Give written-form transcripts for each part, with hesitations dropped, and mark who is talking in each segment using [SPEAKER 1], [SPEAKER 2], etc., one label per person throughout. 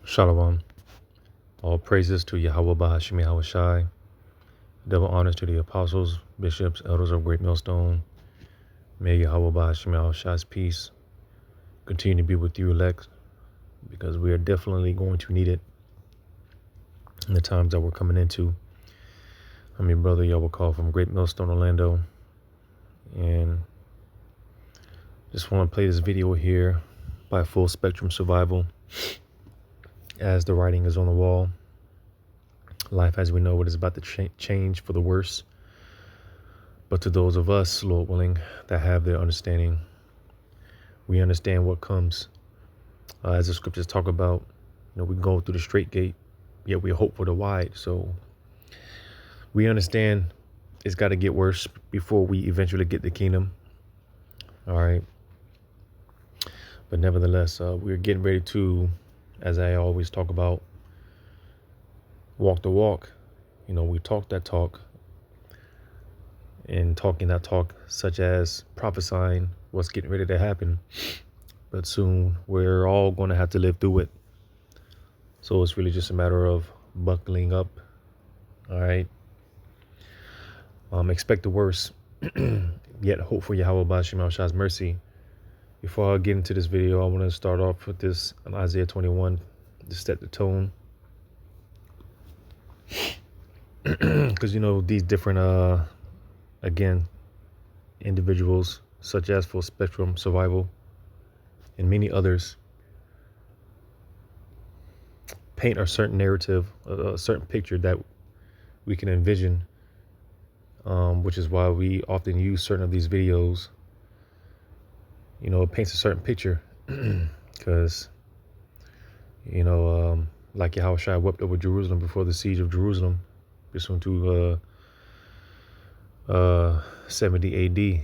[SPEAKER 1] Shalom. All praises to Yahweh Bahashim Yahweh Shai. Double honors to the apostles, bishops, elders of Great Millstone. May Yahweh Bahashim Yahweh Shai's peace continue to be with you, elect, because we are definitely going to need it in the times that we're coming into. I'm your brother Yahweh Call from Great Millstone, Orlando. And just want to play this video here by Full Spectrum Survival. As the writing is on the wall, life as we know it is about to change for the worse. But to those of us, Lord willing, that have their understanding, we understand what comes. As the scriptures talk about, we go through the straight gate, yet we hope for the wide. So we understand it's got to get worse before we eventually get the kingdom. All right. But nevertheless, we're getting ready to, as I always talk about, walk the walk. We talk that talk, and talking that talk, such as prophesying what's getting ready to happen. But soon we're all going to have to live through it. So it's really just a matter of buckling up. All right. Expect the worst, yet hope for Yahweh Bashim Shah's mercy. Before I get into this video, I want to start off with this on Isaiah 21 to set the tone. Because, these different, again, individuals, such as Full Spectrum Survival and many others, paint a certain narrative, a certain picture that we can envision, which is why we often use certain of these videos. It paints a certain picture because, like Yahweh Shai wept over Jerusalem before the siege of Jerusalem, pursuant to 70 AD,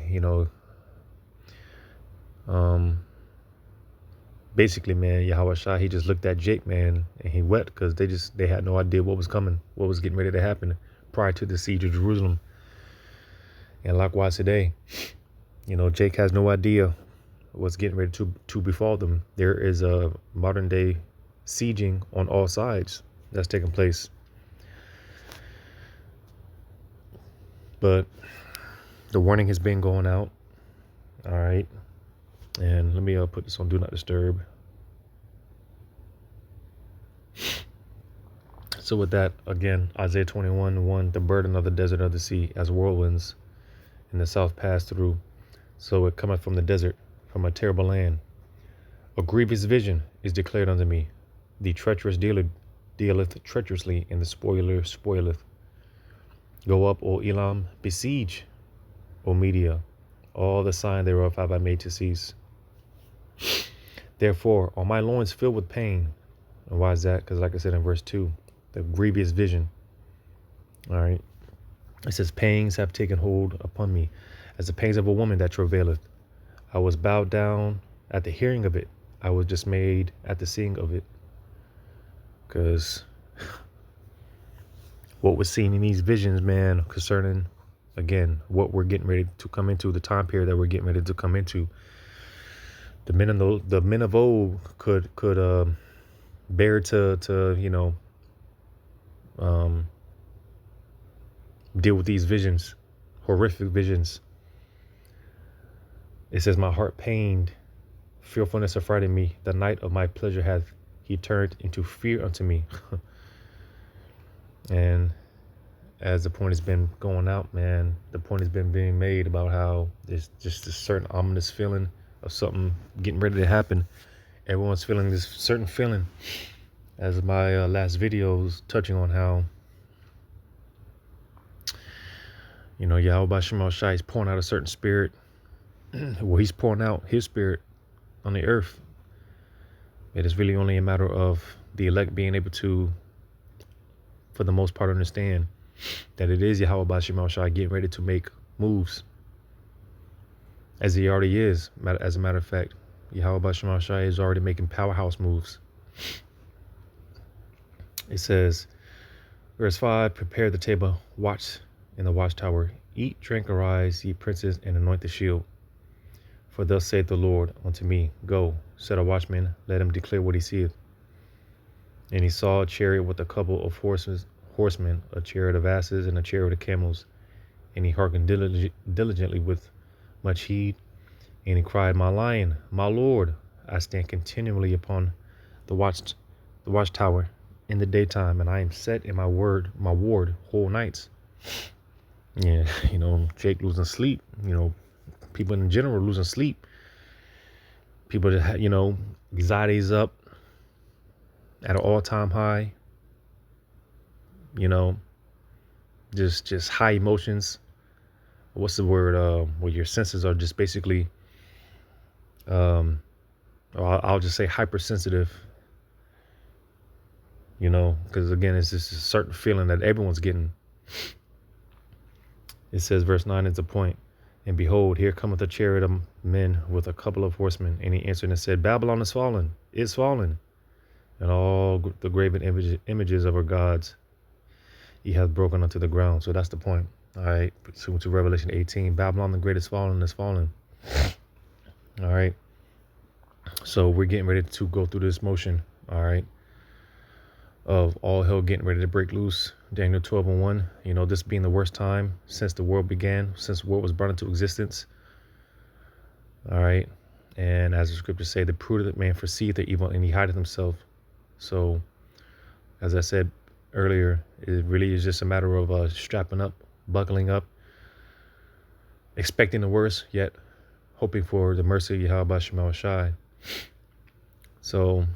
[SPEAKER 1] basically, man, Yahweh Shai, he just looked at Jake, man, and he wept because they had no idea what was coming, what was getting ready to happen prior to the siege of Jerusalem. And likewise today, Jake has no idea what's getting ready to befall them. There is a modern day sieging on all sides that's taking place. But the warning has been going out. All right. And let me put this on Do Not Disturb. So with that, again, Isaiah 21:1, the burden of the desert of the sea as whirlwinds in the south pass through. So it cometh from the desert, from a terrible land. A grievous vision is declared unto me. The treacherous dealer dealeth treacherously, and the spoiler spoileth. Go up, O Elam, besiege, O Media. All the sign thereof have I made to cease. Therefore, are my loins filled with pain. And why is that? Because like I said in verse 2, the grievous vision. All right. It says, pangs have taken hold upon me, as the pangs of a woman that travaileth. I was bowed down at the hearing of it. I was dismayed at the seeing of it. Because what we're seeing in these visions, man, concerning, again, what we're getting ready to come into, the time period that we're getting ready to come into, the men of old could bear to deal with these visions, horrific visions. It says, my heart pained, fearfulness affrighted me. The night of my pleasure hath he turned into fear unto me. And as the point has been going out, man, the point has been being made about how there's just a certain ominous feeling of something getting ready to happen. Everyone's feeling this certain feeling, as my last video was touching on how, Yahweh Bashim Shai is pouring out a certain spirit. Well, he's pouring out his spirit on the earth. It is really only a matter of the elect being able to, for the most part, understand that it is Yahweh Bashim Shai getting ready to make moves, as he already is. As a matter of fact, Yahweh Bashim Shai is already making powerhouse moves. It says, verse 5, prepare the table, watch in the watchtower, eat, drink, arise, ye princes, and anoint the shield. For thus saith the Lord unto me, go, set a watchman, let him declare what he seeth. And he saw a chariot with a couple of horsemen, a chariot of asses and a chariot of camels. And he hearkened diligently with much heed. And he cried, My lion, my lord, I stand continually upon the watchtower in the daytime, and I am set in my ward whole nights. Yeah, Jake losing sleep. People in general losing sleep. People that anxiety's up at an all-time high. Just high emotions. What's the word? Where your senses are just basically, I'll just say hypersensitive. Because again, it's just a certain feeling that everyone's getting. It says, verse 9 is the point. And behold, here cometh a chariot of men with a couple of horsemen. And he answered and said, Babylon is fallen, and all the graven images of her gods he hath broken unto the ground. So that's the point. All right. So to Revelation 18, Babylon the great is fallen. All right. So we're getting ready to go through this motion. All right. Of all hell getting ready to break loose. Daniel 12:1. This being the worst time since the world began, since the world was brought into existence. All right. And as the scriptures say, the prudent man foreseeth the evil and he hideth himself. So, as I said earlier, it really is just a matter of strapping up, buckling up, expecting the worst, yet hoping for the mercy of Yahweh Shema Shai. So,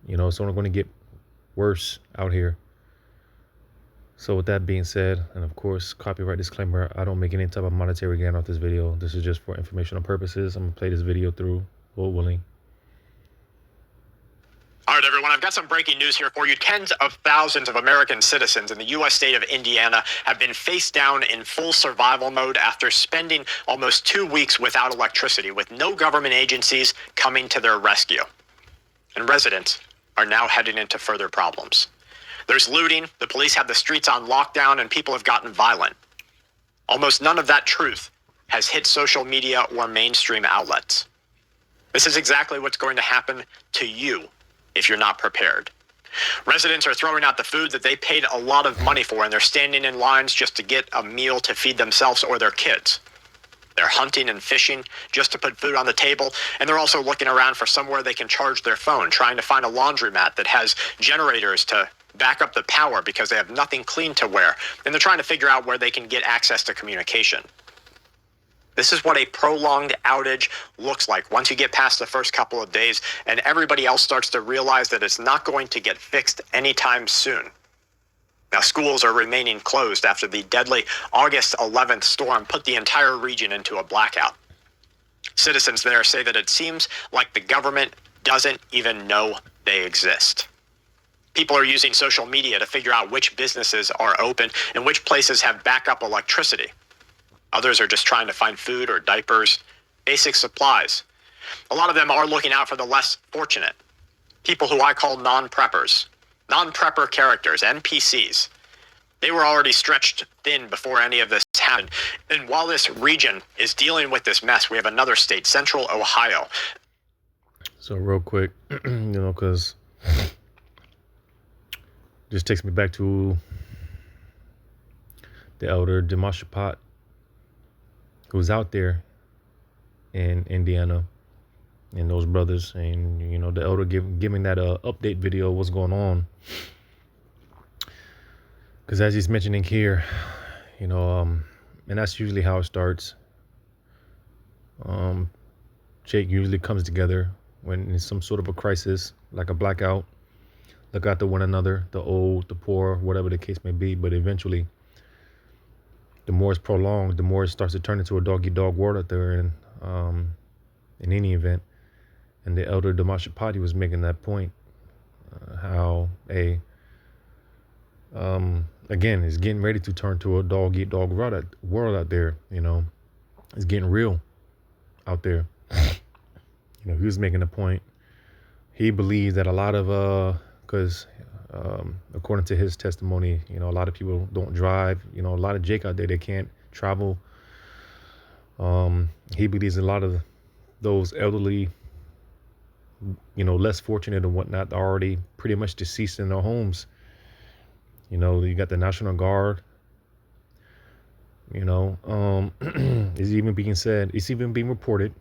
[SPEAKER 1] it's only going to get worse out here. So with that being said, and of course, copyright disclaimer, I don't make any type of monetary gain off this video. This is just for informational purposes. I'm going to play this video through, Lord willing.
[SPEAKER 2] All right, everyone, I've got some breaking news here for you. Tens of thousands of American citizens in the U.S. state of Indiana have been face down in full survival mode after spending almost 2 weeks without electricity, with no government agencies coming to their rescue. And residents are now heading into further problems. There's looting, the police have the streets on lockdown, and people have gotten violent. Almost none of that truth has hit social media or mainstream outlets. This is exactly what's going to happen to you if you're not prepared. Residents are throwing out the food that they paid a lot of money for, and they're standing in lines just to get a meal to feed themselves or their kids. They're hunting and fishing just to put food on the table, and they're also looking around for somewhere they can charge their phone, trying to find a laundromat that has generators to back up the power because they have nothing clean to wear, and they're trying to figure out where they can get access to communication. This is what a prolonged outage looks like once you get past the first couple of days and everybody else starts to realize that it's not going to get fixed anytime soon. Now, schools are remaining closed after the deadly August 11th storm put the entire region into a blackout. Citizens there say that it seems like the government doesn't even know they exist. People are using social media to figure out which businesses are open and which places have backup electricity. Others are just trying to find food or diapers, basic supplies. A lot of them are looking out for the less fortunate. People who I call non-preppers, non-prepper characters, NPCs. They were already stretched thin before any of this happened. And while this region is dealing with this mess, we have another state, Central Ohio.
[SPEAKER 1] So real quick, because just takes me back to the elder Demoshapat, who was out there in Indiana, and those brothers, and the elder giving that update video of what's going on, because as he's mentioning here, and that's usually how it starts. Jake usually comes together when in some sort of a crisis, like a blackout, look out to one another, the old, the poor, whatever the case may be, but eventually, the more it's prolonged, the more it starts to turn into a dog-eat-dog world out there in any event. And the elder Damashapati was making that point, how again, it's getting ready to turn to a dog-eat-dog world out there. It's getting real out there. He was making a point. He believes that a lot of, because according to his testimony, a lot of people don't drive. A lot of Jake out there, they can't travel. He believes a lot of those elderly less fortunate and whatnot, already pretty much deceased in their homes. You got the National Guard. It's even being said, it's even being reported.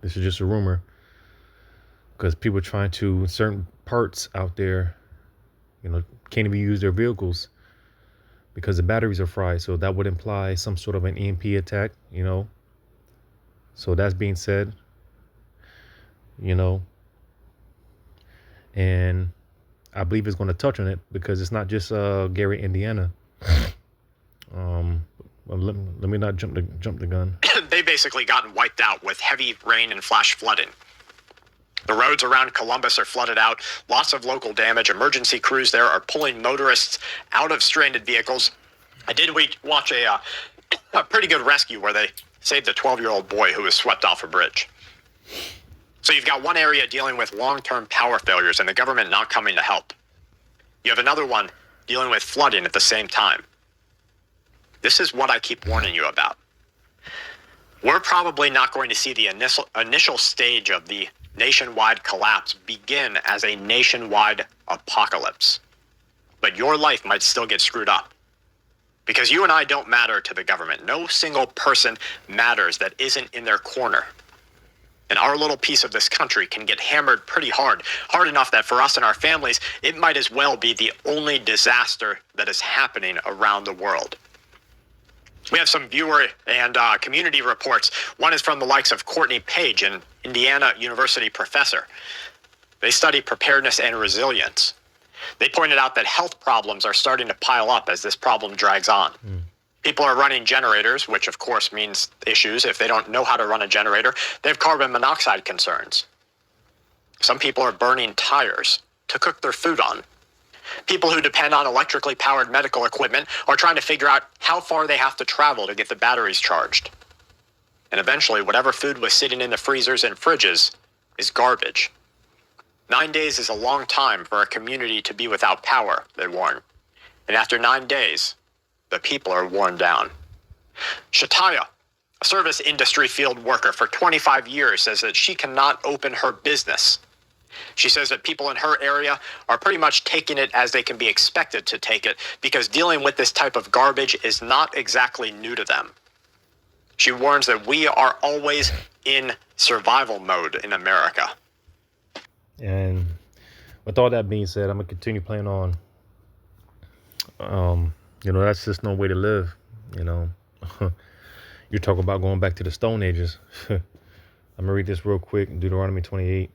[SPEAKER 1] This is just a rumor, because people trying to, certain parts out there, can't even use their vehicles because the batteries are fried. So that would imply some sort of an EMP attack, So that's being said, and I believe it's going to touch on it because it's not just Gary, Indiana. Well, let me not jump the gun.
[SPEAKER 2] They've basically gotten wiped out with heavy rain and flash flooding. The roads around Columbus are flooded out. Lots of local damage. Emergency crews there are pulling motorists out of stranded vehicles. I did watch a pretty good rescue where they saved a 12-year-old boy who was swept off a bridge. So you've got one area dealing with long-term power failures and the government not coming to help. You have another one dealing with flooding at the same time. This is what I keep warning you about. We're probably not going to see the initial stage of the nationwide collapse begin as a nationwide apocalypse. But your life might still get screwed up. Because you and I don't matter to the government. No single person matters that isn't in their corner. And our little piece of this country can get hammered pretty hard. Hard enough that for us and our families, it might as well be the only disaster that is happening around the world. We have some viewer and community reports. One is from the likes of Courtney Page, an Indiana University professor. They study preparedness and resilience. They pointed out that health problems are starting to pile up as this problem drags on. People are running generators, which of course means issues. If they don't know how to run a generator, they have carbon monoxide concerns. Some people are burning tires to cook their food on. People who depend on electrically powered medical equipment are trying to figure out how far they have to travel to get the batteries charged. And eventually, whatever food was sitting in the freezers and fridges is garbage. 9 days is a long time for a community to be without power, they warn. And after 9 days, the people are worn down. Shataya, a service industry field worker for 25 years, says that she cannot open her business. She says that people in her area are pretty much taking it as they can be expected to take it because dealing with this type of garbage is not exactly new to them. She warns that we are always in survival mode in America.
[SPEAKER 1] And with all that being said, I'm going to continue playing on. That's just no way to live, You're talking about going back to the Stone Ages. I'm going to read this real quick, Deuteronomy 28.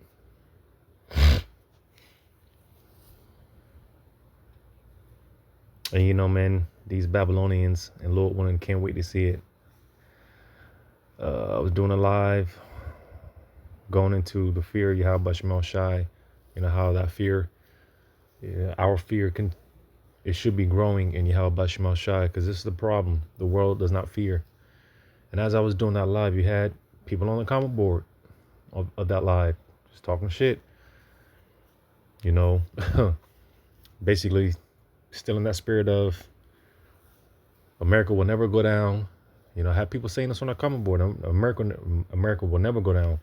[SPEAKER 1] And man, these Babylonians and Lord willing can't wait to see it. I was doing a live going into the fear of Yahweh Shemel Shai, how that fear, our fear it should be growing in Yahweh Shemel Shai, because this is the problem. The world does not fear. And as I was doing that live, you had people on the comment board of that live just talking shit, basically still in that spirit of America will never go down. I have people saying this on the comment board. America will never go down.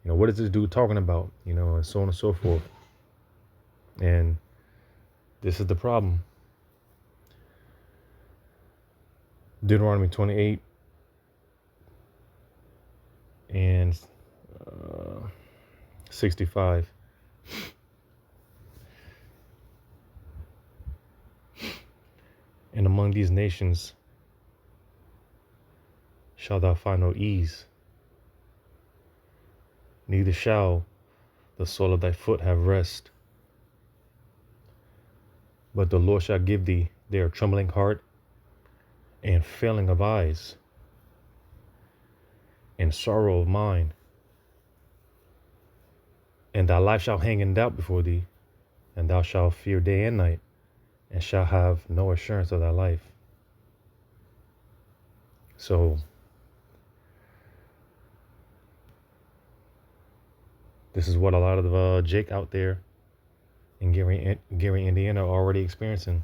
[SPEAKER 1] What is this dude talking about? And so on and so forth. And this is the problem. Deuteronomy 28 and 65. And among these nations shalt thou find no ease, neither shall the sole of thy foot have rest. But the Lord shall give thee there trembling heart and failing of eyes and sorrow of mind. And thy life shall hang in doubt before thee, and thou shalt fear day and night, and shall have no assurance of thy life. So this is what a lot of Jake out there in Gary, Indiana are already experiencing,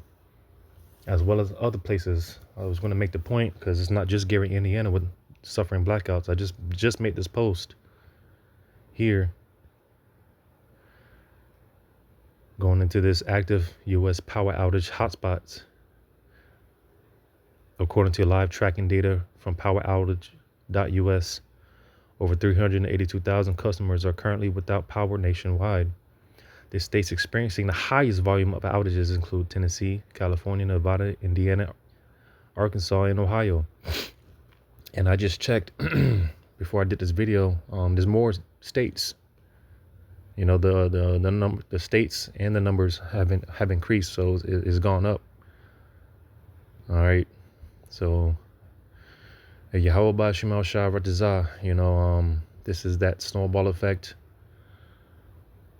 [SPEAKER 1] as well as other places. I was going to make the point, because it's not just Gary, Indiana with suffering blackouts. I just made this post here Going into this active U.S. power outage hotspots. According to live tracking data from poweroutage.us, over 382,000 customers are currently without power nationwide. The states experiencing the highest volume of outages include Tennessee, California, Nevada, Indiana, Arkansas, and Ohio. And I just checked before I did this video. There's more states. You know, the states and the numbers have increased, so it's gone up. All right, so Yahweh Shemal Shah Ratazah, this is that snowball effect.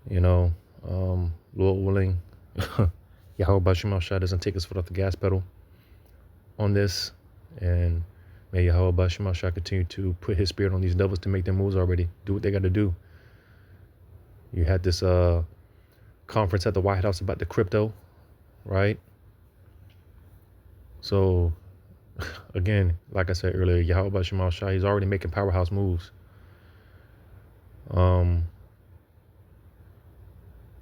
[SPEAKER 1] Lord willing, Yahweh Shemal Shah doesn't take his foot off the gas pedal on this, and may Yahweh Shemal Shah continue to put his spirit on these devils to make their moves already. Do what they got to do. You had this conference at the White House about the crypto, right? So, again, like I said earlier, Yahweh Shemal Shah, he's already making powerhouse moves.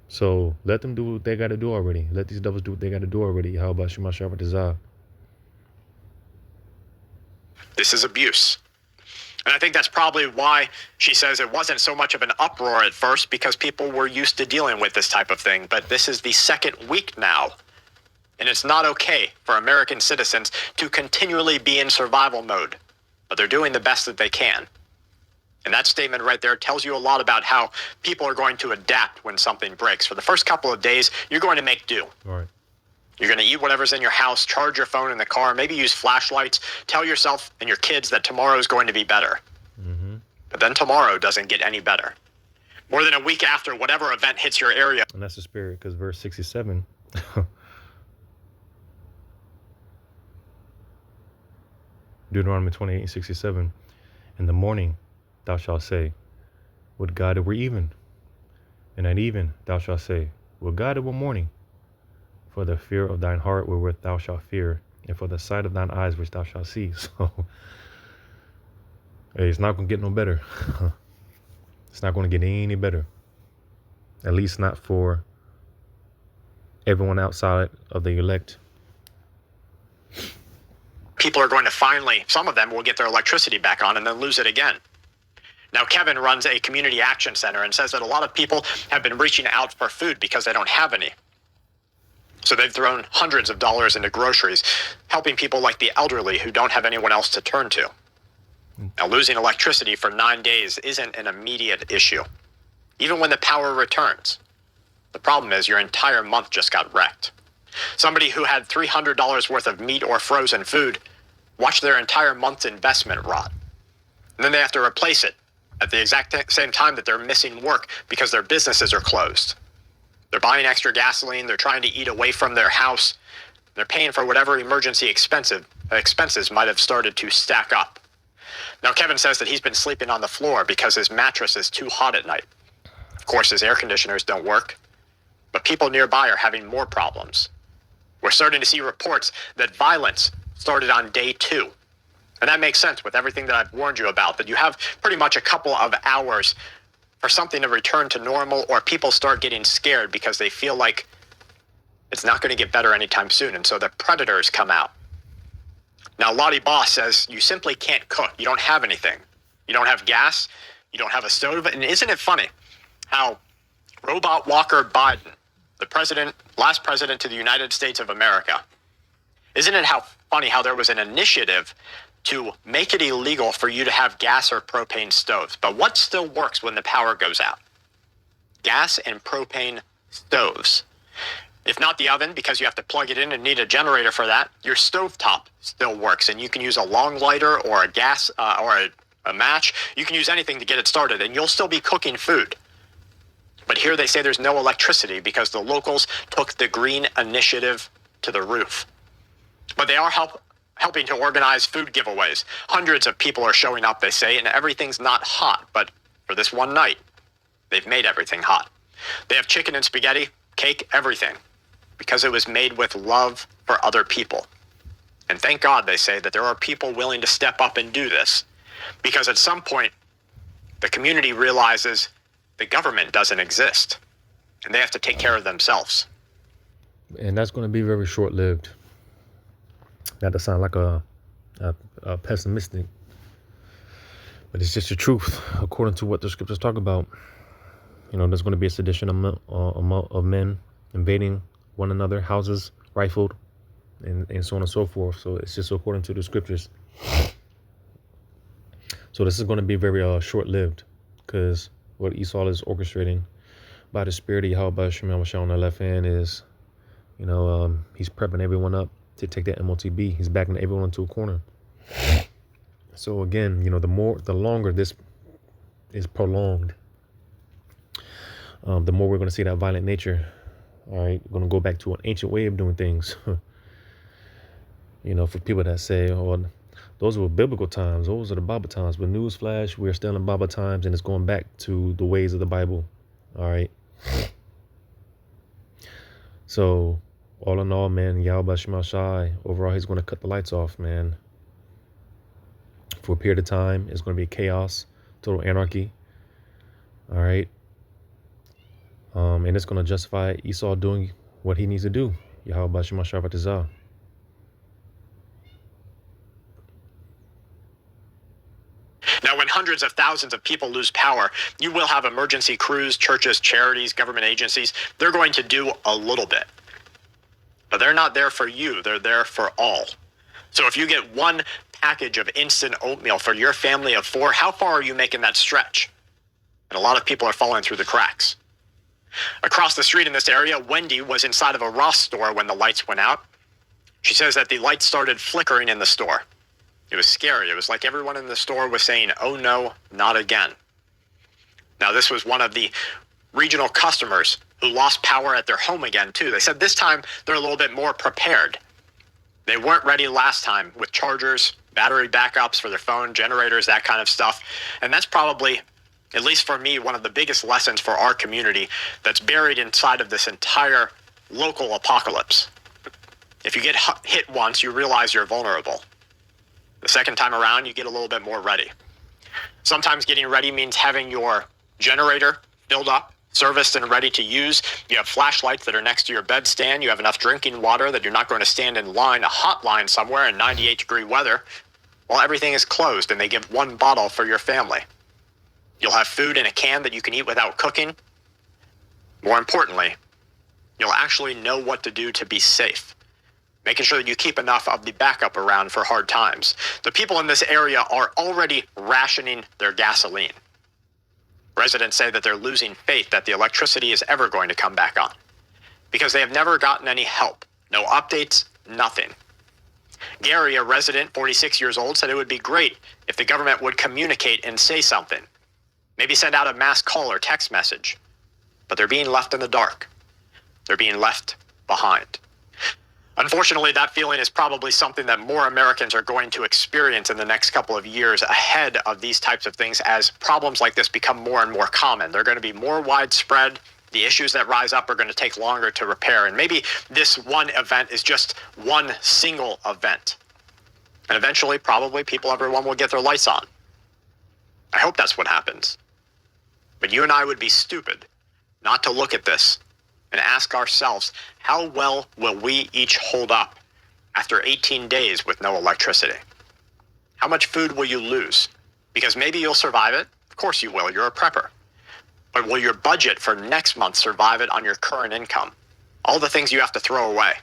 [SPEAKER 1] So let them do what they got to do already. Let these devils do what they got to do already. Yahweh Shemal Shah Ratazah.
[SPEAKER 2] This is abuse. And I think that's probably why she says it wasn't so much of an uproar at first, because people were used to dealing with this type of thing. But this is the second week now. And it's not okay for American citizens to continually be in survival mode. But they're doing the best that they can. And that statement right there tells you a lot about how people are going to adapt when something breaks. For the first couple of days, you're going to make do.
[SPEAKER 1] All right.
[SPEAKER 2] You're going to eat whatever's in your house, charge your phone in the car, maybe use flashlights. Tell yourself and your kids that tomorrow is going to be better.
[SPEAKER 1] Mm-hmm.
[SPEAKER 2] But then tomorrow doesn't get any better. More than a week after whatever event hits your area.
[SPEAKER 1] And that's the spirit, because verse 67. Deuteronomy 28:67. In the morning thou shalt say, would God it were even. And at even thou shalt say, would God it were morning. For the fear of thine heart wherewith thou shalt fear, and for the sight of thine eyes which thou shalt see. So, hey, it's not going to get no better. It's not going to get any better. At least not for everyone outside of the elect.
[SPEAKER 2] People are going to finally, some of them will get their electricity back on and then lose it again. Now, Kevin runs a community action center and says that a lot of people have been reaching out for food because they don't have any. So they've thrown hundreds of dollars into groceries, helping people like the elderly who don't have anyone else to turn to. Now, losing electricity for 9 days isn't an immediate issue, even when the power returns. The problem is your entire month just got wrecked. Somebody who had $300 worth of meat or frozen food watched their entire month's investment rot. And then they have to replace it at the exact same time that they're missing work because their businesses are closed. They're buying extra gasoline. They're trying to eat away from their house. They're paying for whatever emergency expenses might have started to stack up. Now, Kevin says that he's been sleeping on the floor because his mattress is too hot at night. Of course, his air conditioners don't work, but people nearby are having more problems. We're starting to see reports that violence started on day 2. And that makes sense with everything that I've warned you about, that you have pretty much a couple of hours for something to return to normal, or people start getting scared because they feel like it's not going to get better anytime soon. And so the predators come out. Now, Lottie Boss says you simply can't cook. You don't have anything. You don't have gas. You don't have a stove. And isn't it funny how Robot Walker Biden, the last president to the United States of America, isn't it funny how there was an initiative to make it illegal for you to have gas or propane stoves? But what still works when the power goes out? Gas and propane stoves. If not the oven, because you have to plug it in and need a generator for that, your stovetop still works. And you can use a long lighter or a gas or a match. You can use anything to get it started, and you'll still be cooking food. But here they say there's no electricity because the locals took the green initiative to the roof. But they are helping to organize food giveaways. Hundreds of people are showing up, they say, and everything's not hot. But for this one night, they've made everything hot. They have chicken and spaghetti, cake, everything, because it was made with love for other people. And thank God, they say, that there are people willing to step up and do this, because at some point, the community realizes the government doesn't exist. and they have to take care of themselves.
[SPEAKER 1] And that's going to be very short-lived. Not to sound like a pessimistic, but it's just the truth according to what the scriptures talk about. There's going to be a sedition of men invading one another, houses rifled, and so on and so forth. So it's just according to the scriptures. So this is going to be very short-lived, because what Esau is orchestrating by the spirit of Yahweh Shemel on the left hand is, he's prepping everyone up to take that MOTB. He's backing everyone into a corner. So again, the longer this is prolonged, the more we're going to see that violent nature. All right, we're going to go back to an ancient way of doing things. For people that say, "Oh, those were biblical times. Those are the Bible times." But newsflash, we're still in Bible times, and it's going back to the ways of the Bible. All right. So, all in all, man, Yahweh Shema Shai, overall, he's going to cut the lights off, man. For a period of time, it's going to be chaos, total anarchy. All right. And it's going to justify Esau doing what he needs to do. Yahweh Shema Shai Vatizah.
[SPEAKER 2] Now, when hundreds of thousands of people lose power, you will have emergency crews, churches, charities, government agencies. They're going to do a little bit. But they're not there for you. They're there for all. So if you get one package of instant oatmeal for your family of 4, how far are you making that stretch? And a lot of people are falling through the cracks. Across the street in this area, Wendy was inside of a Ross store when the lights went out. She says that the lights started flickering in the store. It was scary. It was like everyone in the store was saying, "Oh no, not again." Now, this was one of the regional customers who lost power at their home again, too. They said this time they're a little bit more prepared. They weren't ready last time with chargers, battery backups for their phone, generators, that kind of stuff. And that's probably, at least for me, one of the biggest lessons for our community that's buried inside of this entire local apocalypse. If you get hit once, you realize you're vulnerable. The second time around, you get a little bit more ready. Sometimes getting ready means having your generator filled up, serviced, and ready to use. You have flashlights that are next to your bedstand. You have enough drinking water that you're not going to stand in line, a hot line somewhere in 98-degree weather, while everything is closed and they give one bottle for your family. You'll have food in a can that you can eat without cooking. More importantly, you'll actually know what to do to be safe, making sure that you keep enough of the backup around for hard times. The people in this area are already rationing their gasoline. Residents say that they're losing faith that the electricity is ever going to come back on because they have never gotten any help. No updates, nothing. Gary, a resident, 46 years old, said it would be great if the government would communicate and say something. Maybe send out a mass call or text message. But they're being left in the dark. They're being left behind. Unfortunately, that feeling is probably something that more Americans are going to experience in the next couple of years ahead of these types of things as problems like this become more and more common. They're going to be more widespread. The issues that rise up are going to take longer to repair. And maybe this one event is just one single event. And eventually, probably, everyone will get their lights on. I hope that's what happens. But you and I would be stupid not to look at this and ask ourselves, how well will we each hold up after 18 days with no electricity? How much food will you lose? Because maybe you'll survive it. Of course you will. You're a prepper. But will your budget for next month survive it on your current income? All the things you have to throw away.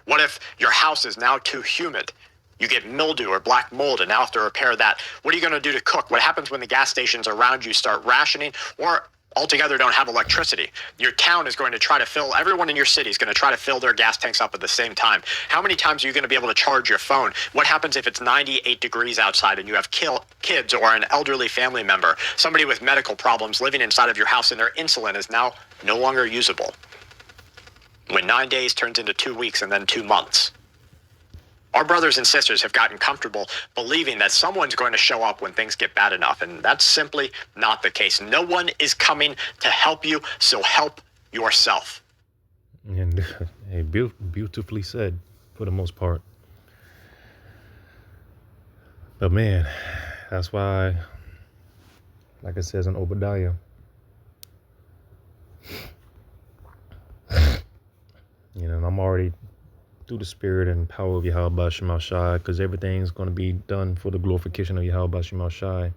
[SPEAKER 2] What if your house is now too humid? You get mildew or black mold and now have to repair that. What are you going to do to cook? What happens when the gas stations around you start rationing or altogether don't have electricity? Your town is going to try to fill, everyone in your city is going to try to fill their gas tanks up at the same time. How many times are you going to be able to charge your phone? What happens if it's 98 degrees outside and you have kids or an elderly family member, somebody with medical problems living inside of your house and their insulin is now no longer usable? When 9 days turns into 2 weeks and then 2 months. Our brothers and sisters have gotten comfortable believing that someone's going to show up when things get bad enough, and that's simply not the case. No one is coming to help you, so help yourself.
[SPEAKER 1] And beautifully said, for the most part. But man, that's why, like it says in Obadiah, I'm already through the spirit and power of Yahweh Shema Shai, because everything's going to be done for the glorification of Yahweh Shema Shai.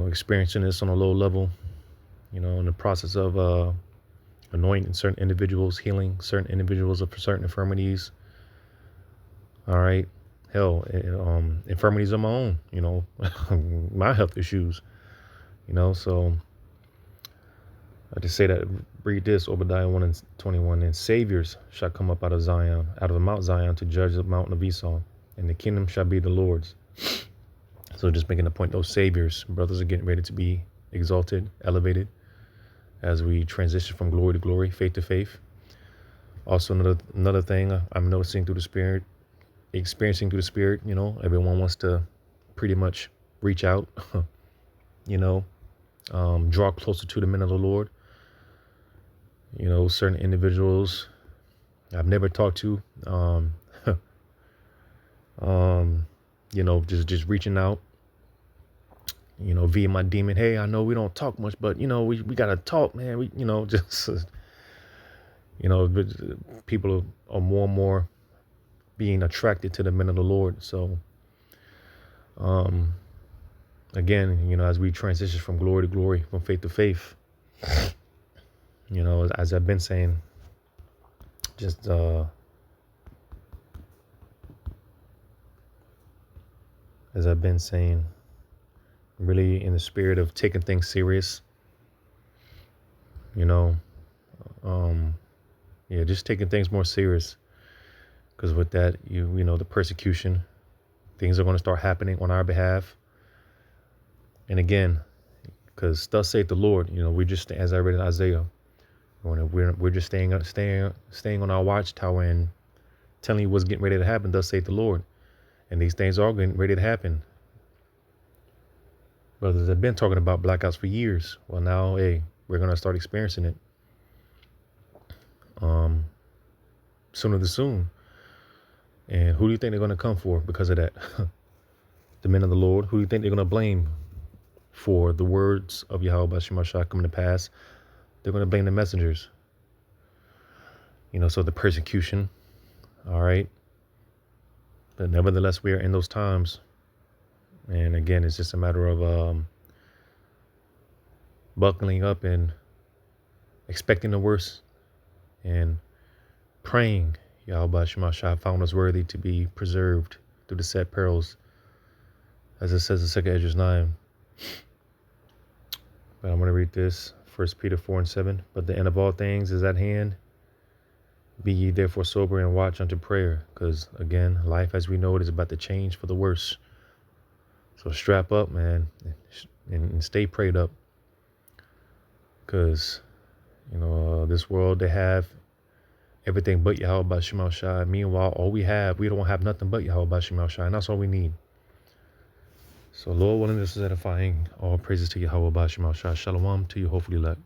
[SPEAKER 1] Experiencing this on a low level, in the process of anointing certain individuals, healing certain individuals of certain infirmities. All right. Hell, infirmities of my own, my health issues, so I just say that, read this, Obadiah 1:21, and saviors shall come up out of Zion, out of Mount Zion, to judge the mountain of Esau, and the kingdom shall be the Lord's. So just making the point, those saviors, brothers, are getting ready to be exalted, elevated, as we transition from glory to glory, faith to faith. Also, another thing I'm noticing through the spirit, experiencing through the spirit, everyone wants to pretty much reach out, draw closer to the men of the Lord. Certain individuals I've never talked to, just reaching out, via my demon. Hey, I know we don't talk much, but we gotta talk, man. We, but people are more and more being attracted to the men of the Lord. So, again, as we transition from glory to glory, from faith to faith, as I've been saying, just as I've been saying, really in the spirit of taking things serious, just taking things more serious, because with that, the persecution, things are going to start happening on our behalf. And again, because thus saith the Lord, we just, as I read in Isaiah, we're just staying on our watchtower and telling you what's getting ready to happen. Thus saith the Lord, and these things are getting ready to happen. Brothers have been talking about blackouts for years. Well, now, hey, we're gonna start experiencing it. Sooner than soon. And who do you think they're gonna come for because of that? The men of the Lord. Who do you think they're gonna blame for the words of Yahweh Shema Shai coming to pass? They're gonna blame the messengers. So the persecution. All right. But nevertheless, we are in those times. And again, it's just a matter of buckling up and expecting the worst and praying Yahweh Shema Shai found us worthy to be preserved through the said perils, as it says in 2 Esdras 9. But I'm going to read this, 1 Peter 4:7. But the end of all things is at hand. Be ye therefore sober and watch unto prayer. Because again, life as we know it is about to change for the worse. So strap up, man, and stay prayed up. Because, this world, they have everything but Yahweh Shema Shai. Meanwhile, we don't have nothing but Yahweh Shema Shai. And that's all we need. So Lord willing, this is edifying. All praises to Yahweh Shema Shai. Shalom to you, hopefully elect.